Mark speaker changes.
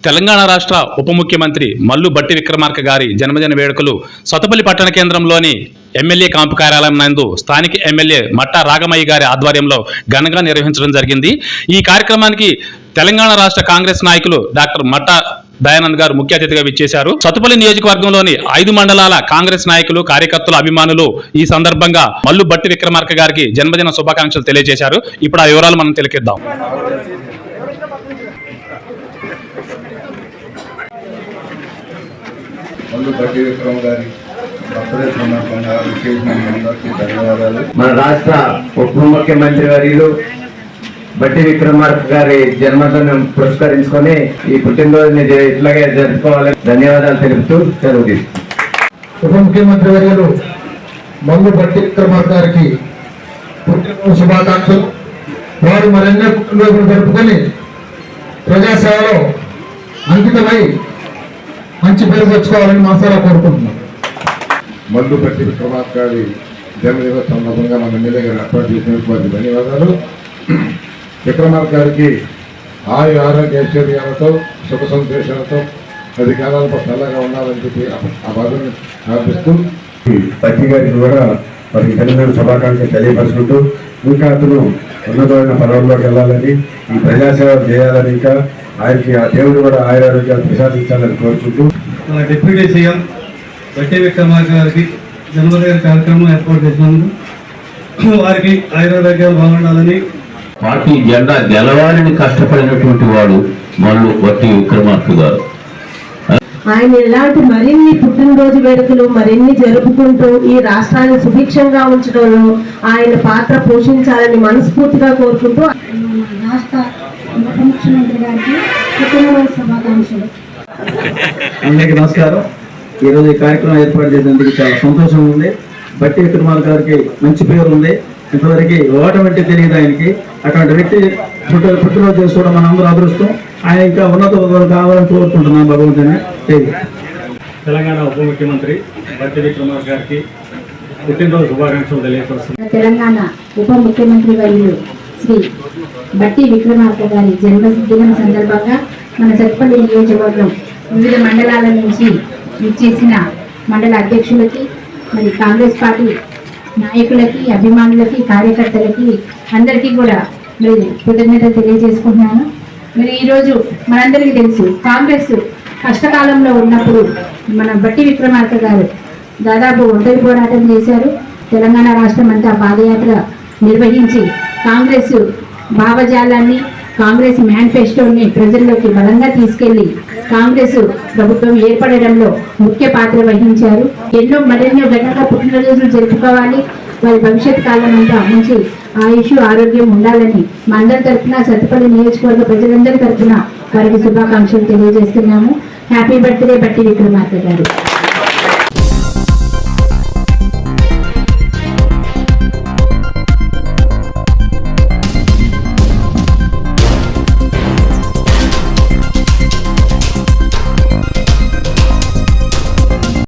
Speaker 1: తెలంగాణ రాష్ట్ర ఉప ముఖ్యమంత్రి మల్లు భట్టి విక్రమార్క గారి జన్మదిన వేడుకలు సొతపల్లి పట్టణ కేంద్రంలోని ఎమ్మెల్యే క్యాంపు కార్యాలయం నందు స్థానిక ఎమ్మెల్యే మట్టా రాగమయ్య గారి ఆధ్వర్యంలో ఘనంగా నిర్వహించడం జరిగింది। ఈ కార్యక్రమానికి తెలంగాణ రాష్ట్ర కాంగ్రెస్ నాయకులు డాక్టర్ మట్టా దయానంద్ గారు ముఖ్య అతిథిగా విచ్చేశారు। సొతపల్లి నియోజకవర్గంలోని 5 మండలాల కాంగ్రెస్ నాయకులు, కార్యకర్తలు, అభిమానులు ఈ సందర్భంగా మల్లు భట్టి విక్రమార్క గారికి జన్మదిన శుభాకాంక్షలు తెలియజేశారు। ఇప్పుడు ఆ వివరాలు మనం తెలియజేద్దాం।
Speaker 2: మల్లు భట్టి విక్రమ గారి బర్త్డే సందర్భంగా ధన్యవాదాలు।
Speaker 3: మన రాష్ట్ర ఉప ముఖ్యమంత్రి వర్యులు భట్టి విక్రమార్క గారి జన్మదినం పురస్కరించుకొని ఈ పుట్టినరోజుని ఇట్లాగే జరుపుకోవాలని ధన్యవాదాలు తెలుపుతూ సెలవు తీసుకుంటాం।
Speaker 4: ఉప ముఖ్యమంత్రి వర్యులు మల్లు భట్టి విక్రమార్క గారికి పుట్టినరోజు శుభాకాంక్షలు। వారు మరెన్నో పుట్టినరోజులు జరుపుకొని ప్రజాసేవలో అంకితమై మంచి పేరు తెచ్చుకోవాలని మనసారా కోరుకుంటున్నాం।
Speaker 2: మల్లు భట్టి విక్రమార్క గారి జన్మదిన సందర్భంగా మన ఎమ్మెల్యే గారు ఏర్పాటు చేసినటువంటి ధన్యవాదాలు। విక్రమార్క గారికి ఆయు ఆరోగ్య ఐశ్వర్యాలతో సుఖ సంతోషాలతో 10 కాలాల పాటు చల్లగా ఉండాలని చెప్పి ఆ బాధను ప్రార్థిస్తూ
Speaker 5: భట్టి గారికి కూడా వారికి జన్మదిన శుభాకాంక్షలు తెలియపరుచుకుంటూ ఇంకా అతను ఉన్నతమైన పదవుల్లోకి వెళ్ళాలని, ఈ ప్రజాసేవ చేయాలని, ఇంకా ఆయనకి ఆ దేవుడు కూడా ఆయురారోగ్యాలు ప్రసాదించాలని కోరుకుంటూ
Speaker 6: మన డిప్యూటీ సీఎం భట్టి విక్రమార్క గారికి జన్మదిన కార్యక్రమం ఏర్పాటు చేసినందుకు వారికి ఆయురారోగ్యాలు బాగుండాలని,
Speaker 7: పార్టీ జెండా గెలవాలని కష్టపడినటువంటి వాడు మల్లు భట్టి విక్రమార్క గారు।
Speaker 8: ఆయన ఇలాంటి మరిన్ని పుట్టినరోజు వేడుకలు మరిన్ని జరుపుకుంటూ ఈ రాష్ట్రాన్ని సుభిక్షంగా ఉంచడంలో ఆయన పాత్ర పోషించాలని మనస్ఫూర్తిగా కోరుకుంటూ
Speaker 9: రాష్ట్ర ఉప ముఖ్యమంత్రి గారికి పుట్టినరోజు శుభాకాంక్షలు।
Speaker 6: అందరికీ నమస్కారం। ఈరోజు ఈ కార్యక్రమం ఏర్పాటు చేసినందుకు చాలా సంతోషం ఉంది। భట్టి విక్రమార్క గారికి మంచి పేరు ఉంది, ఇంతవరకు ఓటమంటే తెలియదు ఆయనకి। అటువంటి వ్యక్తి పుట్టినరోజు చేసుకోవడం మనందరూ అదృష్టం। ఆయన ఇంకా ఉన్నత కావాలని కోరుకుంటున్నాం భగవంతుని। తెలంగాణ ఉప ముఖ్యమంత్రి భట్టి విక్రమార్క గారికి పుట్టినరోజు శుభాకాంక్షలు తెలియపరుస్తున్నాం।
Speaker 9: తెలంగాణ ఉప ముఖ్యమంత్రి వర్యులు శ్రీ భట్టి విక్రమార్క గారి జన్మదినం సందర్భంగా మన సత్పల్లి నియోజకవర్గం వివిధ మండలాల నుంచి విచ్చేసిన మండల అధ్యక్షులకి, మరి కాంగ్రెస్ పార్టీ నాయకులకి, అభిమానులకి, కార్యకర్తలకి అందరికీ కూడా మరి కృతజ్ఞతలు తెలియజేసుకుంటున్నాను। మరి ఈరోజు మనందరికీ తెలుసు, కాంగ్రెస్ కష్టకాలంలో ఉన్నప్పుడు మన భట్టి విక్రమార్క గారు దాదాపు ఒంటరి పోరాటం చేశారు। తెలంగాణ రాష్ట్రం అంతా పాదయాత్ర నిర్వహించి కాంగ్రెస్ భావజాలాన్ని, కాంగ్రెస్ మేనిఫెస్టోని ప్రజల్లోకి బలంగా తీసుకెళ్లి కాంగ్రెస్ ప్రభుత్వం ఏర్పడడంలో ముఖ్య పాత్ర వహించారు। మరెన్నో ఘనంగా పుట్టినరోజులు జరుపుకోవాలి, వారి భవిష్యత్ కాలం అంతా మంచి ఆయుష్ ఆరోగ్యం ఉండాలని మా అందరి తరఫున, సత్తుపల్లి నియోజకవర్గ ప్రజలందరి తరఫున వారికి శుభాకాంక్షలు తెలియజేస్తున్నాము। హ్యాపీ బర్త్డే భట్టి విక్రమార్క గారు।